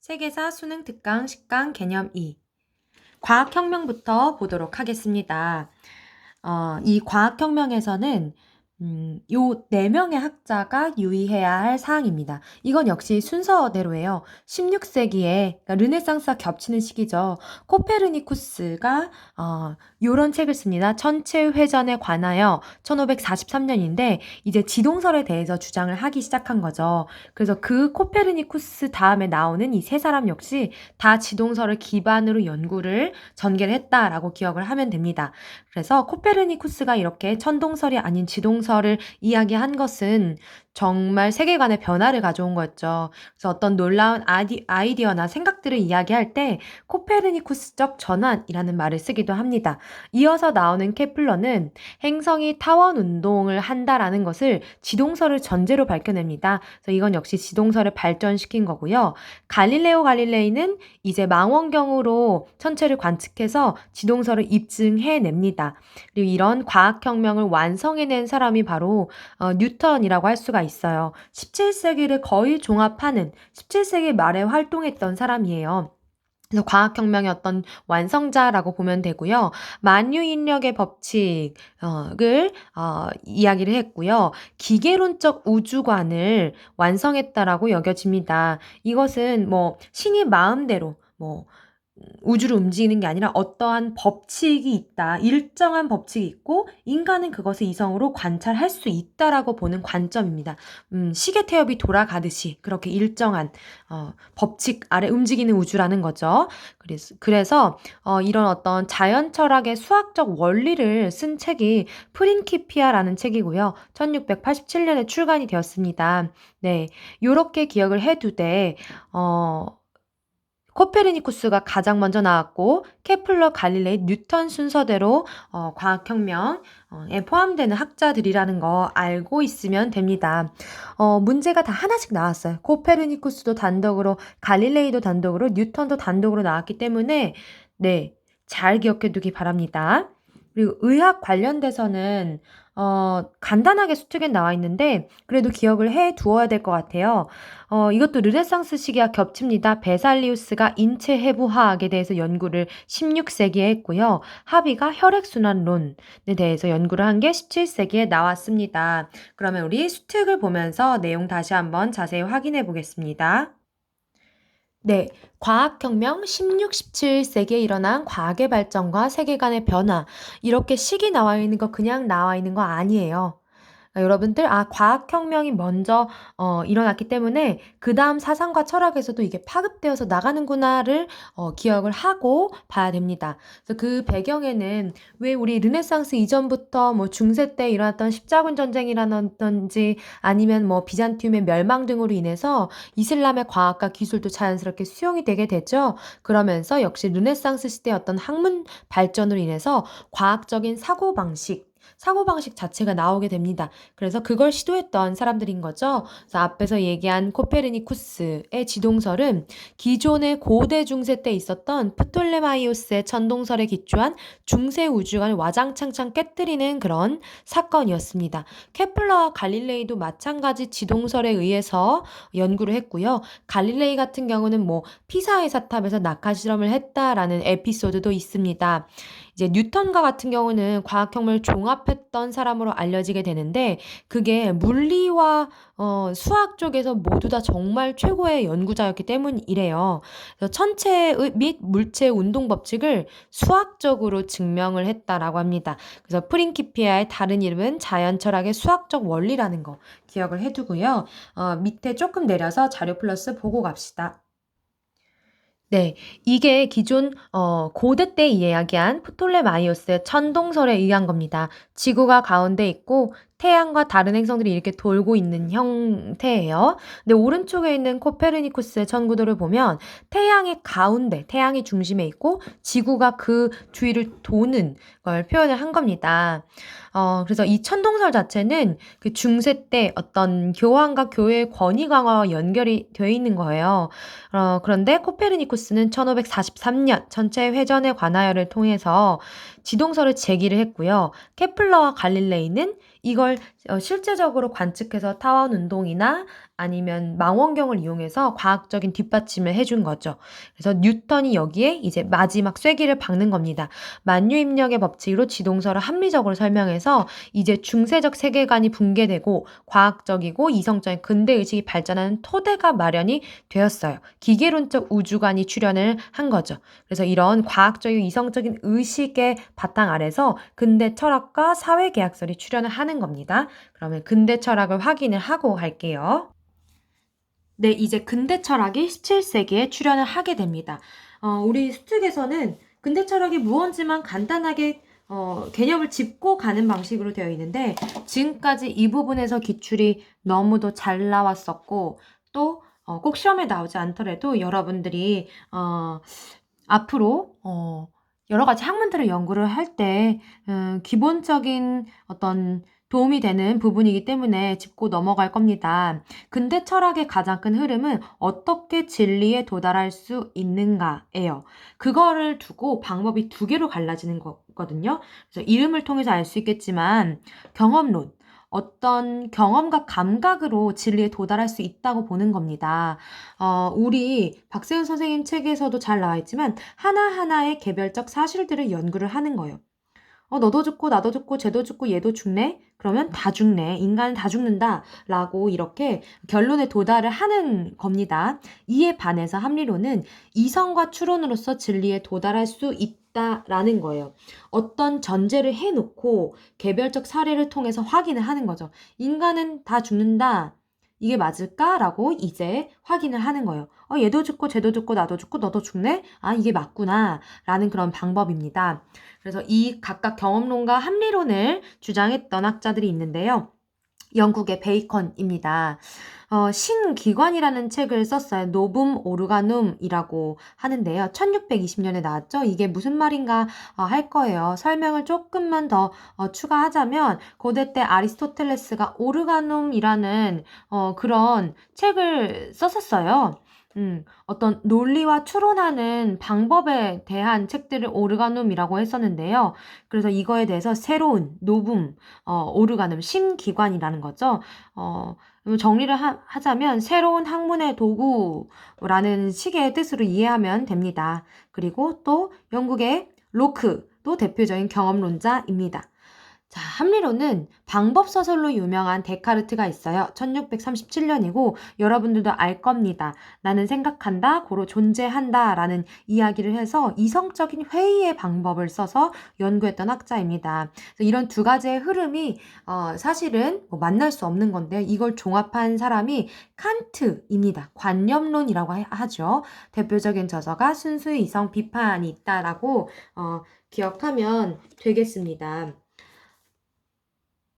세계사 수능 특강 10강 개념 2 과학혁명부터 보도록 하겠습니다. 이 과학혁명에서는 요 4명의 학자가 유의해야 할 사항입니다. 이건 역시 순서대로예요. 16세기에 그러니까 르네상스와 겹치는 시기죠. 코페르니쿠스가 요런 책을 씁니다. 천체 회전에 관하여 1543년인데 이제 지동설에 대해서 주장을 하기 시작한 거죠. 그래서 그 코페르니쿠스 다음에 나오는 이 세 사람 역시 다 지동설을 기반으로 연구를 전개를 했다라고 기억을 하면 됩니다. 그래서 코페르니쿠스가 이렇게 천동설이 아닌 지동설을 이야기한 것은 정말 세계관의 변화를 가져온 거였죠. 그래서 어떤 놀라운 아이디어나 생각들을 이야기할 때 코페르니쿠스적 전환이라는 말을 쓰기도 합니다. 이어서 나오는 케플러는 행성이 타원 운동을 한다라는 것을 지동설을 전제로 밝혀냅니다. 그래서 이건 역시 지동설을 발전시킨 거고요. 갈릴레오 갈릴레이는 이제 망원경으로 천체를 관측해서 지동설을 입증해냅니다. 그리고 이런 과학혁명을 완성해낸 사람이 바로 뉴턴이라고 할 수가 있어요. 17세기를 거의 종합하는 17세기 말에 활동했던 사람이에요. 그래서 과학혁명의 어떤 완성자라고 보면 되고요. 만유인력의 법칙을 이야기를 했고요. 기계론적 우주관을 완성했다라고 여겨집니다. 이것은 뭐 신이 마음대로 우주를 움직이는 게 아니라 어떠한 법칙이 있다. 일정한 법칙이 있고 인간은 그것을 이성으로 관찰할 수 있다라고 보는 관점입니다. 시계 태엽이 돌아가듯이 그렇게 일정한 법칙 아래 움직이는 우주라는 거죠. 그래서 이런 어떤 자연 철학의 수학적 원리를 쓴 책이 프린키피아라는 책이고요. 1687년에 출간이 되었습니다. 네, 요렇게 기억을 해두되 코페르니쿠스가 가장 먼저 나왔고 케플러, 갈릴레이, 뉴턴 순서대로 과학혁명에 포함되는 학자들이라는 거 알고 있으면 됩니다. 문제가 다 하나씩 나왔어요. 코페르니쿠스도 단독으로, 갈릴레이도 단독으로, 뉴턴도 단독으로 나왔기 때문에 네, 잘 기억해 두기 바랍니다. 그리고 의학 관련돼서는 간단하게 수특에 나와 있는데 그래도 기억을 해 두어야 될 것 같아요. 이것도 르네상스 시기와 겹칩니다. 베살리우스가 인체 해부화학에 대해서 연구를 16세기에 했고요. 하비가 혈액순환론에 대해서 연구를 한 게 17세기에 나왔습니다. 그러면 우리 수특을 보면서 내용 다시 한번 자세히 확인해 보겠습니다. 네, 과학혁명 16, 17세기에 일어난 과학의 발전과 세계관의 변화. 이렇게 식이 나와 있는 거 그냥 나와 있는 거 아니에요. 여러분들, 과학혁명이 먼저 일어났기 때문에 그 다음 사상과 철학에서도 이게 파급되어서 나가는구나를 기억을 하고 봐야 됩니다. 그래서 그 배경에는 왜 우리 르네상스 이전부터 뭐 중세 때 일어났던 십자군 전쟁이라든지 아니면 뭐 비잔티움의 멸망 등으로 인해서 이슬람의 과학과 기술도 자연스럽게 수용이 되게 되죠. 그러면서 역시 르네상스 시대의 어떤 학문 발전으로 인해서 과학적인 사고방식 자체가 나오게 됩니다. 그래서 그걸 시도했던 사람들인 거죠. 그래서 앞에서 얘기한 코페르니쿠스의 지동설은 기존의 고대 중세 때 있었던 프톨레마이오스의 천동설에 기초한 중세 우주관을 와장창창 깨뜨리는 그런 사건이었습니다. 케플러와 갈릴레이도 마찬가지 지동설에 의해서 연구를 했고요. 갈릴레이 같은 경우는 뭐 피사의 사탑에서 낙하 실험을 했다라는 에피소드도 있습니다. 이제 뉴턴과 같은 경우는 과학혁명을 종합했던 사람으로 알려지게 되는데 그게 물리와 수학 쪽에서 모두 다 정말 최고의 연구자였기 때문이래요. 그래서 천체 및 물체의 운동 법칙을 수학적으로 증명을 했다라고 합니다. 그래서 프린키피아의 다른 이름은 자연철학의 수학적 원리라는 거 기억을 해두고요. 밑에 조금 내려서 자료 플러스 보고 갑시다. 네, 이게 기존 고대 때 이야기한 프톨레마이오스의 천동설에 의한 겁니다. 지구가 가운데 있고 태양과 다른 행성들이 이렇게 돌고 있는 형태예요. 근데 오른쪽에 있는 코페르니쿠스의 천구도를 보면 태양의 가운데, 태양이 중심에 있고 지구가 그 주위를 도는 걸 표현을 한 겁니다. 그래서 이 천동설 자체는 그 중세 때 어떤 교황과 교회의 권위 강화와 연결이 되어 있는 거예요. 그런데 코페르니쿠스는 1543년 천체 회전에 관하여를 통해서 지동설을 제기를 했고요. 케플러와 갈릴레이는 이걸 실제적으로 관측해서 타원 운동이나 아니면 망원경을 이용해서 과학적인 뒷받침을 해준 거죠. 그래서 뉴턴이 여기에 이제 마지막 쐐기를 박는 겁니다. 만유인력의 법칙으로 지동설을 합리적으로 설명해서 이제 중세적 세계관이 붕괴되고 과학적이고 이성적인 근대의식이 발전하는 토대가 마련이 되었어요. 기계론적 우주관이 출현을 한 거죠. 그래서 이런 과학적이고 이성적인 의식의 바탕 아래서 근대 철학과 사회계약설이 출현을 하는 겁니다. 그러면 근대 철학을 확인을 하고 갈게요. 네, 이제 근대 철학이 17세기에 출현을 하게 됩니다. 우리 수특에서는 근대 철학이 무언지만 간단하게 개념을 짚고 가는 방식으로 되어 있는데 지금까지 이 부분에서 기출이 너무도 잘 나왔었고 또 꼭 시험에 나오지 않더라도 여러분들이 앞으로 여러 가지 학문들을 연구를 할 때 기본적인 어떤 도움이 되는 부분이기 때문에 짚고 넘어갈 겁니다. 근대 철학의 가장 큰 흐름은 어떻게 진리에 도달할 수 있는가예요. 그거를 두고 방법이 두 개로 갈라지는 거거든요. 그래서 이름을 통해서 알 수 있겠지만 경험론, 어떤 경험과 감각으로 진리에 도달할 수 있다고 보는 겁니다. 우리 박세훈 선생님 책에서도 잘 나와 있지만 하나하나의 개별적 사실들을 연구를 하는 거예요. 너도 죽고 나도 죽고 쟤도 죽고 얘도 죽네? 그러면 다 죽네. 인간은 다 죽는다. 라고 이렇게 결론에 도달을 하는 겁니다. 이에 반해서 합리론은 이성과 추론으로서 진리에 도달할 수 있다라는 거예요. 어떤 전제를 해놓고 개별적 사례를 통해서 확인을 하는 거죠. 인간은 다 죽는다. 이게 맞을까라고 이제 확인을 하는 거예요. 얘도 죽고 쟤도 죽고 나도 죽고 너도 죽네? 아, 이게 맞구나. 라는 그런 방법입니다. 그래서 이 각각 경험론과 합리론을 주장했던 학자들이 있는데요. 영국의 베이컨입니다. 신기관이라는 책을 썼어요. 노붐 오르가눔이라고 하는데요. 1620년에 나왔죠. 이게 무슨 말인가 할 거예요. 설명을 조금만 더 추가하자면 고대 때 아리스토텔레스가 오르가눔이라는 그런 책을 썼었어요. 어떤 논리와 추론하는 방법에 대한 책들을 오르가눔이라고 했었는데요. 그래서 이거에 대해서 새로운 노붐, 오르가눔, 신기관이라는 거죠. 정리를 하자면 새로운 학문의 도구라는 식의 뜻으로 이해하면 됩니다. 그리고 또 영국의 로크도 대표적인 경험론자입니다. 자, 합리론은 방법 서술로 유명한 데카르트가 있어요. 1637년이고 여러분들도 알 겁니다. 나는 생각한다, 고로 존재한다 라는 이야기를 해서 이성적인 회의의 방법을 써서 연구했던 학자입니다. 이런 두 가지의 흐름이 사실은 만날 수 없는 건데요. 이걸 종합한 사람이 칸트입니다. 관념론이라고 하죠. 대표적인 저서가 순수의 이성 비판이 있다라고 기억하면 되겠습니다.